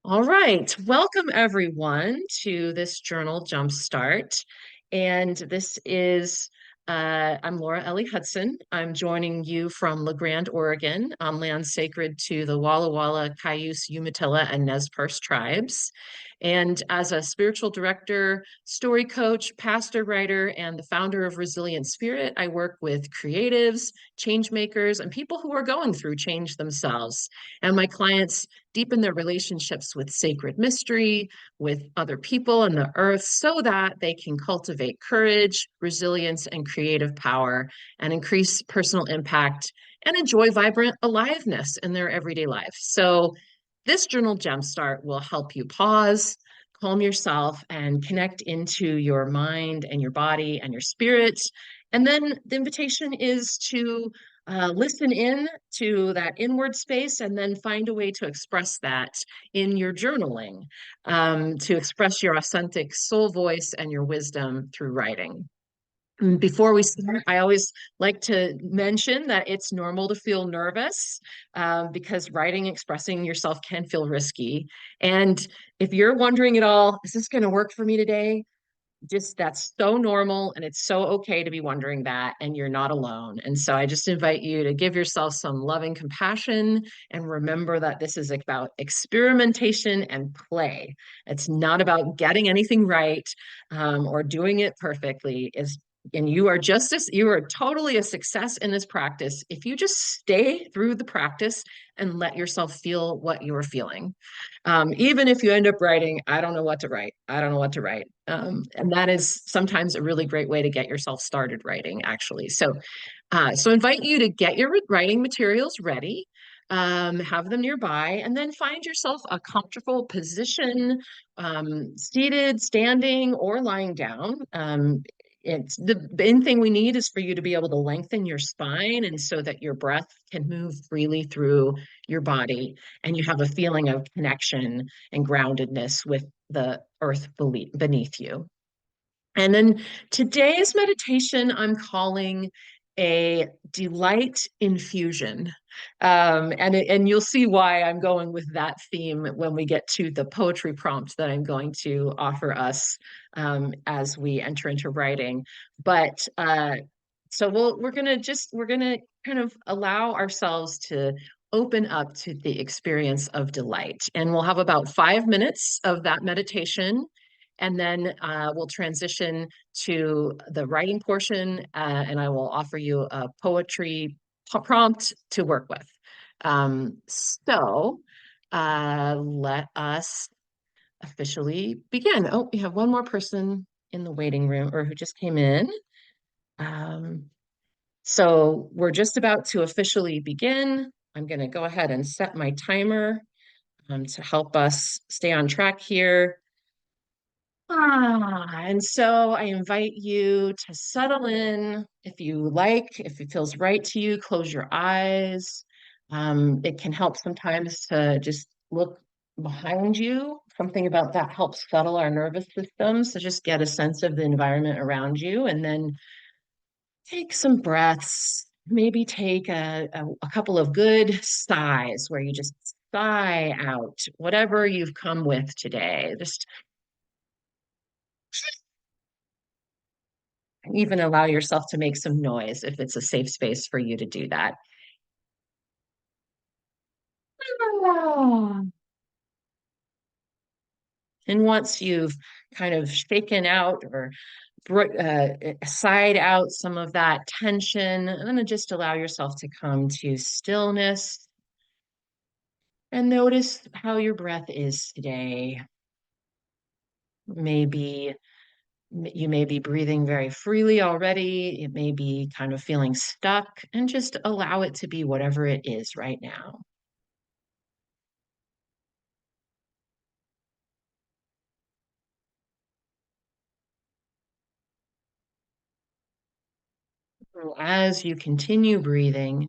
All right. Welcome everyone to this journal Jumpstart. And this is, I'm Laura Elly Hudson. I'm joining you from La Grande, Oregon, on land sacred to the Walla Walla, Cayuse, Umatilla, and Nez Perce tribes. And as a spiritual director, story coach, pastor, writer, and the founder of Resilient Spirit, I work with creatives, change makers, and people who are going through change themselves. And my clients deepen their relationships with sacred mystery, with other people and the earth, so that they can cultivate courage, resilience, and creative power and increase personal impact and enjoy vibrant aliveness in their everyday life. So, this journal jumpstart will help you pause, calm yourself, and connect into your mind and your body and your spirit. And then the invitation is to listen in to that inward space and then find a way to express that in your journaling, to express your authentic soul voice and your wisdom through writing. Before we start, I always like to mention that it's normal to feel nervous because writing, expressing yourself can feel risky. And if you're wondering at all, is this going to work for me today? Just that's so normal and it's so okay to be wondering that, and you're not alone. And so I just invite you to give yourself some loving compassion and remember that this is about experimentation and play. It's not about getting anything right or doing it perfectly. And you are totally a success in this practice if you just stay through the practice and let yourself feel what you're feeling. Even if you end up writing, I don't know what to write. I don't know what to write. And that is sometimes a really great way to get yourself started writing, actually. So invite you to get your writing materials ready, have them nearby, and then find yourself a comfortable position, seated, standing, or lying down. It's the main thing we need is for you to be able to lengthen your spine and so that your breath can move freely through your body and you have a feeling of connection and groundedness with the earth beneath you. And then today's meditation, I'm calling a delight infusion. And you'll see why I'm going with that theme when we get to the poetry prompt that I'm going to offer us as we enter into writing. But so we're gonna kind of allow ourselves to open up to the experience of delight. And we'll have about 5 minutes of that meditation, and then we'll transition to the writing portion, and I will offer you a poetry prompt to work with. Let us officially begin. Oh, we have one more person in the waiting room or who just came in. Um, so we're just about to officially begin. I'm going to go ahead and set my timer to help us stay on track here. And so I invite you to settle in. If you like, if it feels right to you, close your eyes. It can help sometimes to just look behind you. Something about that helps settle our nervous system. So just get a sense of the environment around you and then take some breaths. Maybe take a couple of good sighs where you just sigh out whatever you've come with today. Just even allow yourself to make some noise if it's a safe space for you to do that. And once you've kind of shaken out or sighed out some of that tension, and then just allow yourself to come to stillness and notice how your breath is today. Maybe you may be breathing very freely already. It may be kind of feeling stuck, and just allow it to be whatever it is right now. As you continue breathing,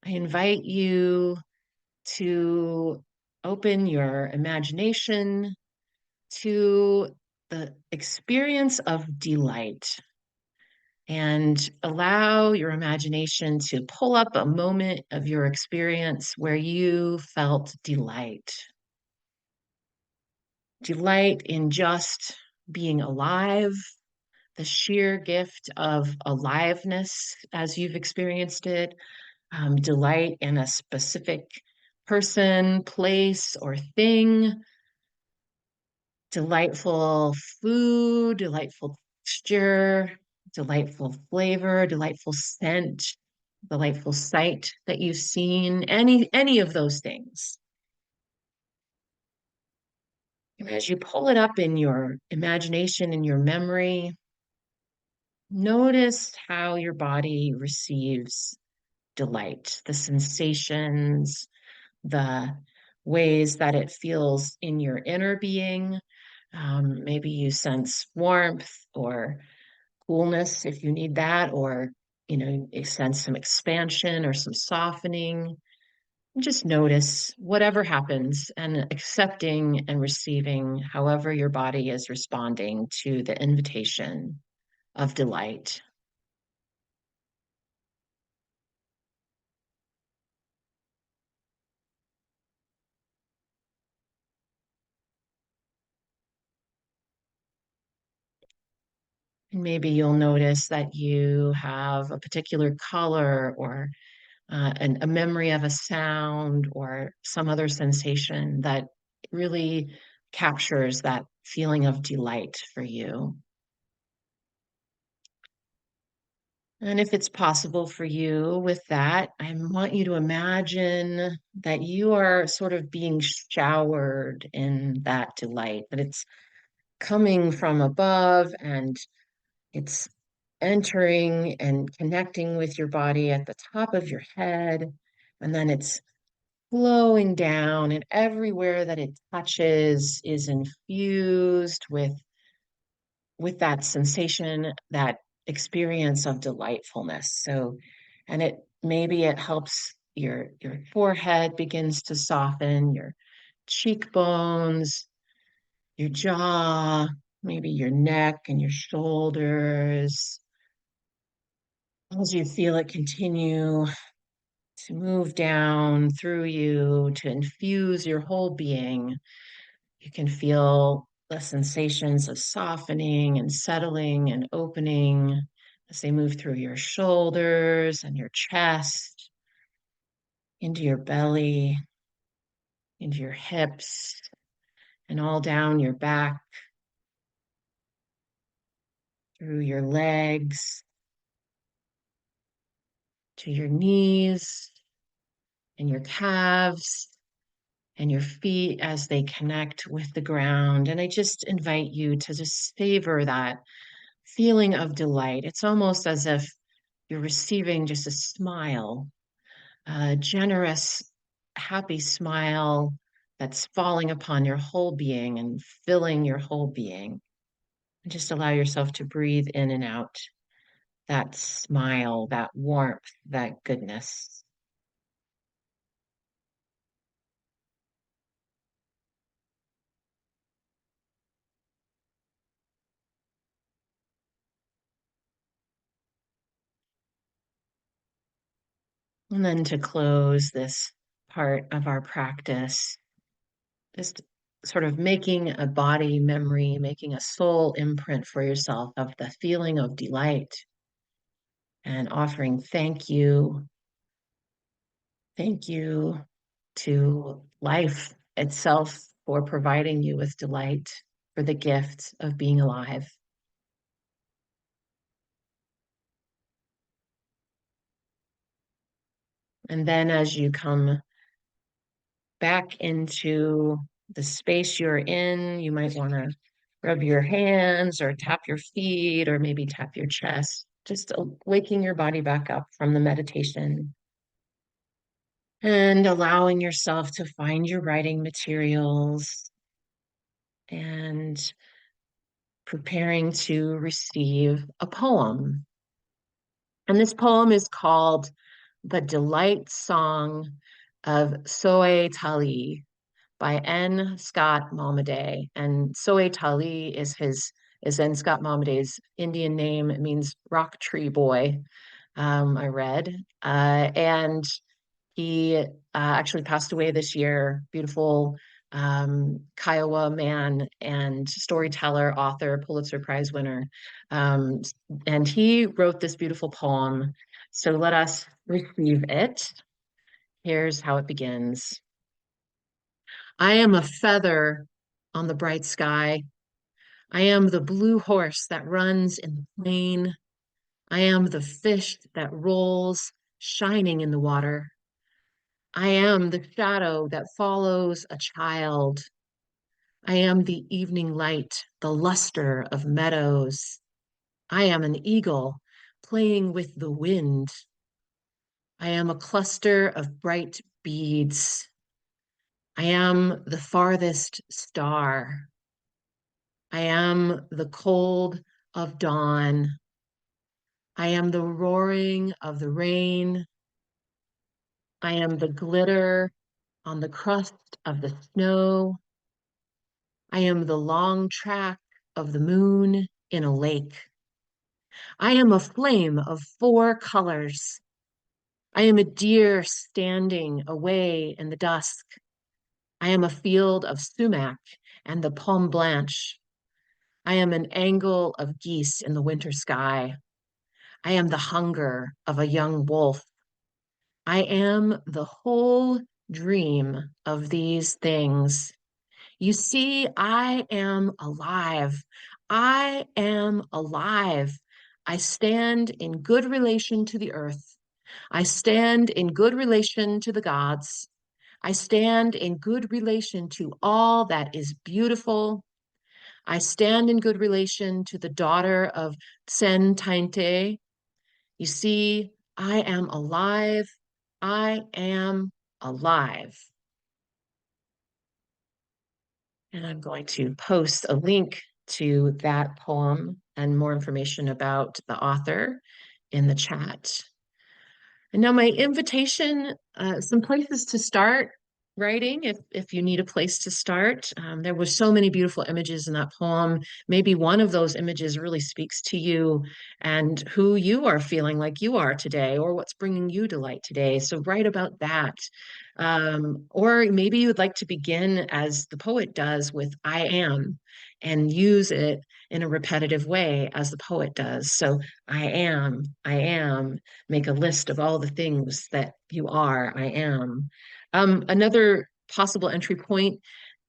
I invite you to open your imagination to the experience of delight and allow your imagination to pull up a moment of your experience where you felt delight. delight in just being alive, the sheer gift of aliveness as you've experienced it, delight in a specific person, place, or thing, delightful food, delightful texture, delightful flavor, delightful scent, delightful sight that you've seen, any of those things. And as you pull it up in your imagination, in your memory, notice how your body receives delight, the sensations, the ways that it feels in your inner being. Maybe you sense warmth or coolness if you need that, or you sense some expansion or some softening. Just notice whatever happens and accepting and receiving however your body is responding to the invitation of delight. And maybe you'll notice that you have a particular color or a memory of a sound or some other sensation that really captures that feeling of delight for you. And if it's possible for you with that, I want you to imagine that you are sort of being showered in that delight, that it's coming from above and it's entering and connecting with your body at the top of your head. And then it's flowing down, and everywhere that it touches is infused with that sensation, that experience of delightfulness. So, and it maybe it helps your forehead begins to soften, your cheekbones, your jaw, maybe your neck and your shoulders. As you feel it continue to move down through you to infuse your whole being, you can feel the sensations of softening and settling and opening as they move through your shoulders and your chest, into your belly, into your hips, and all down your back, through your legs, to your knees and your calves and your feet as they connect with the ground. And I just invite you to just savor that feeling of delight. It's almost as if you're receiving just a smile, a generous, happy smile that's falling upon your whole being and filling your whole being. And just allow yourself to breathe in and out that smile, that warmth, that goodness. And then to close this part of our practice, just sort of making a body memory, making a soul imprint for yourself of the feeling of delight and offering thank you to life itself for providing you with delight, for the gift of being alive. And then as you come back into the space you're in, you might want to rub your hands or tap your feet or maybe tap your chest, just waking your body back up from the meditation and allowing yourself to find your writing materials and preparing to receive a poem. And this poem is called The Delight Song of Tsoai-talee by N. Scott Momaday. And Tsoai-talee is N. Scott Momaday's Indian name. It means rock tree boy. I read, and he actually passed away this year. Beautiful Kiowa man and storyteller, author, Pulitzer Prize winner. Um, and he wrote this beautiful poem. So let us receive it. Here's how it begins. I am a feather on the bright sky. I am the blue horse that runs in the plain. I am the fish that rolls, shining in the water. I am the shadow that follows a child. I am the evening light, the luster of meadows. I am an eagle playing with the wind. I am a cluster of bright beads. I am the farthest star. I am the cold of dawn. I am the roaring of the rain. I am the glitter on the crust of the snow. I am the long track of the moon in a lake. I am a flame of four colors. I am a deer standing away in the dusk. I am a field of sumac and the pomme blanche. I am an angle of geese in the winter sky. I am the hunger of a young wolf. I am the whole dream of these things. You see, I am alive. I am alive. I stand in good relation to the earth. I stand in good relation to the gods. I stand in good relation to all that is beautiful. I stand in good relation to the daughter of Tsoai-talee. You see, I am alive. I am alive. And I'm going to post a link to that poem and more information about the author in the chat. And now my invitation, some places to start writing if you need a place to start. There was so many beautiful images in that poem. Maybe one of those images really speaks to you and who you are feeling like you are today or what's bringing you delight today. So write about that. Or maybe you would like to begin as the poet does with I am and use it in a repetitive way as the poet does. So I am, make a list of all the things that you are, I am. Another possible entry point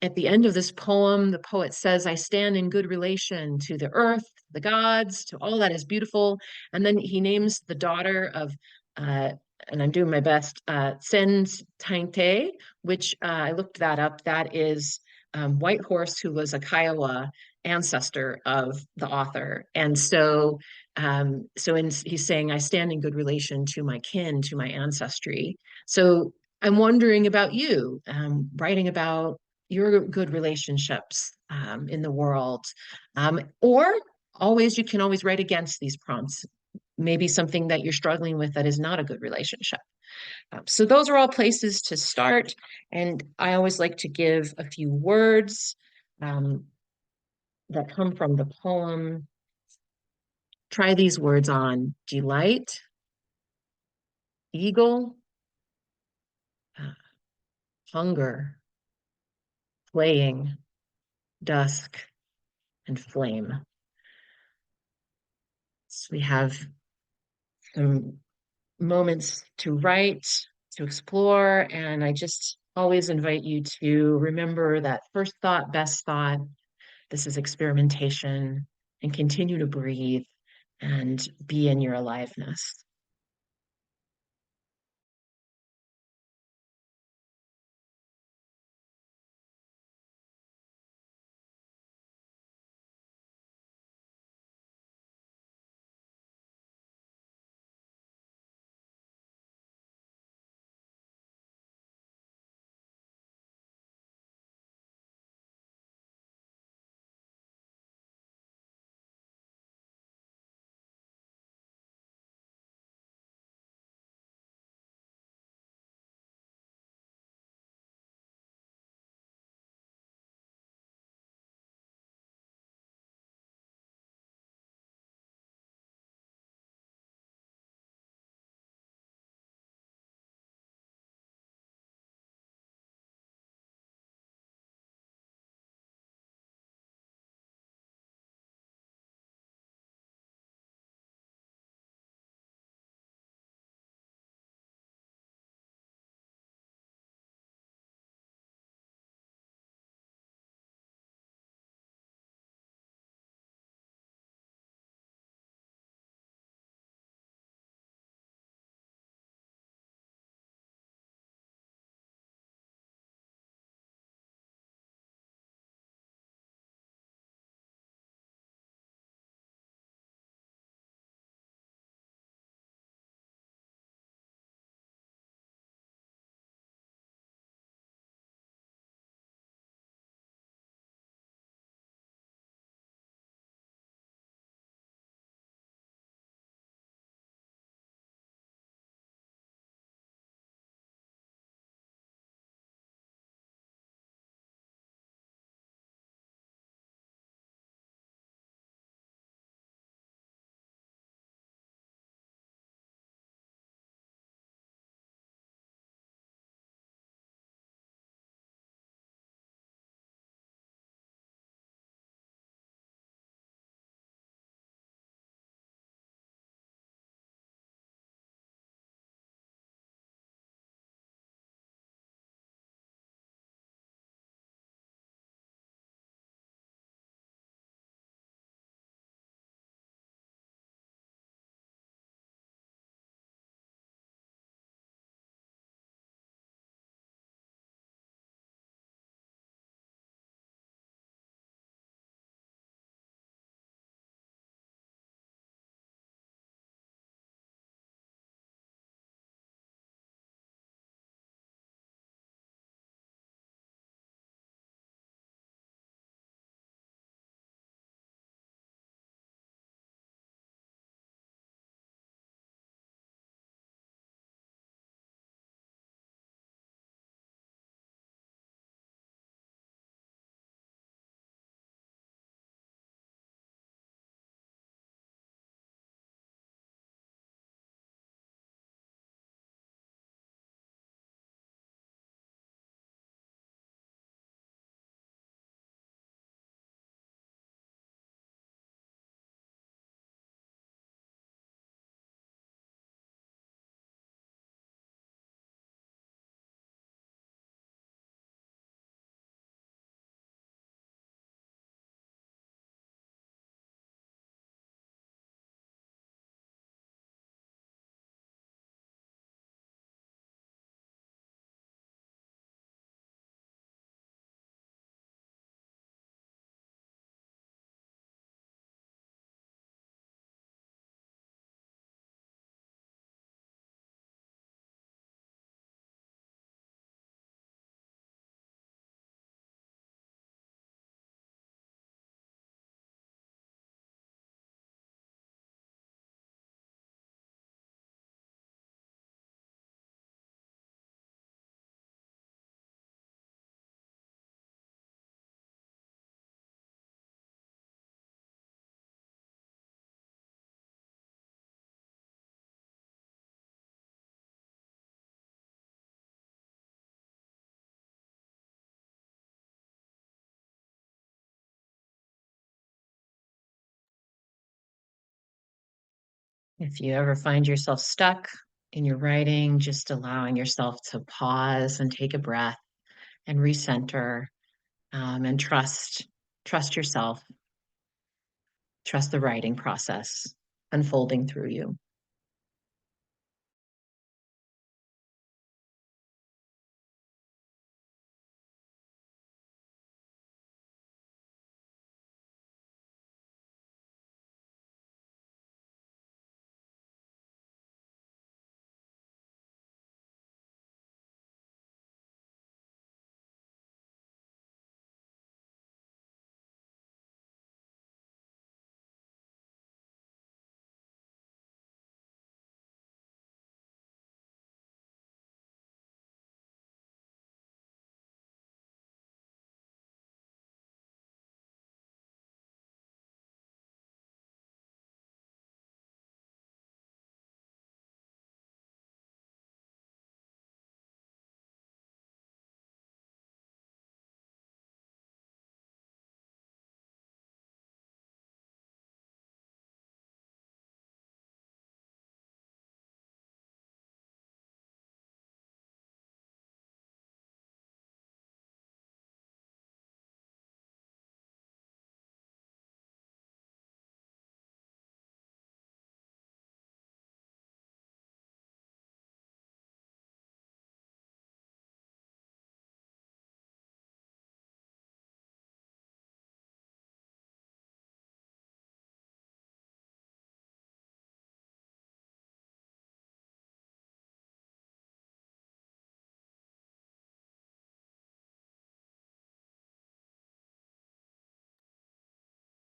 at the end of this poem, the poet says, I stand in good relation to the earth, the gods, to all that is beautiful. And then he names the daughter of, and I'm doing my best, Tsoai-talee, which I looked that up. That is White Horse, who was a Kiowa ancestor of the author. And he's saying, I stand in good relation to my kin, to my ancestry. So I'm wondering about you, writing about your good relationships in the world. Or always, you can always write against these prompts. Maybe something that you're struggling with that is not a good relationship. So those are all places to start. And I always like to give a few words um, that come from the poem. Try these words on: delight, eagle, uh, hunger, playing, dusk, and flame. So we have some moments to write, to explore, and I just always invite you to remember that first thought, best thought. This is experimentation, and continue to breathe and be in your aliveness. If you ever find yourself stuck in your writing, just allowing yourself to pause and take a breath and recenter, and trust yourself, trust the writing process unfolding through you.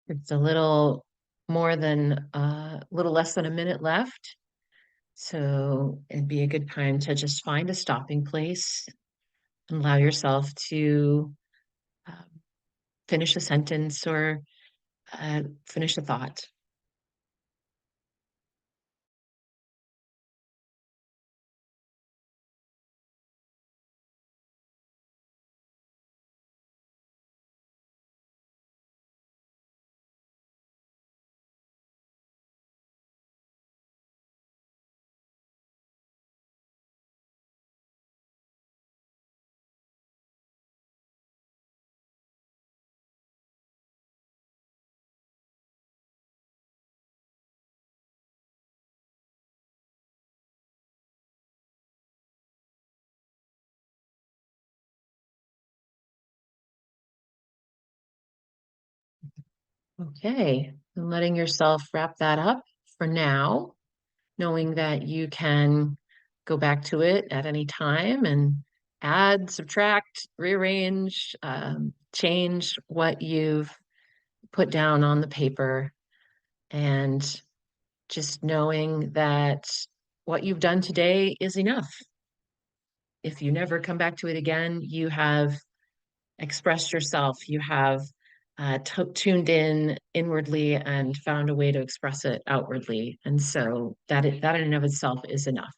It's a little more than a little less than a minute left. So it'd be a good time to just find a stopping place and allow yourself to um, finish a sentence or finish a thought. Okay, and letting yourself wrap that up for now, knowing that you can go back to it at any time and add, subtract, rearrange, change what you've put down on the paper, and just knowing that what you've done today is enough. If you never come back to it again, you have expressed yourself, you have tuned in inwardly and found a way to express it outwardly. And so that in and of itself is enough.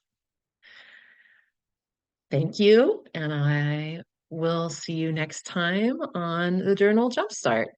Thank you. And I will see you next time on the Journal Jumpstart.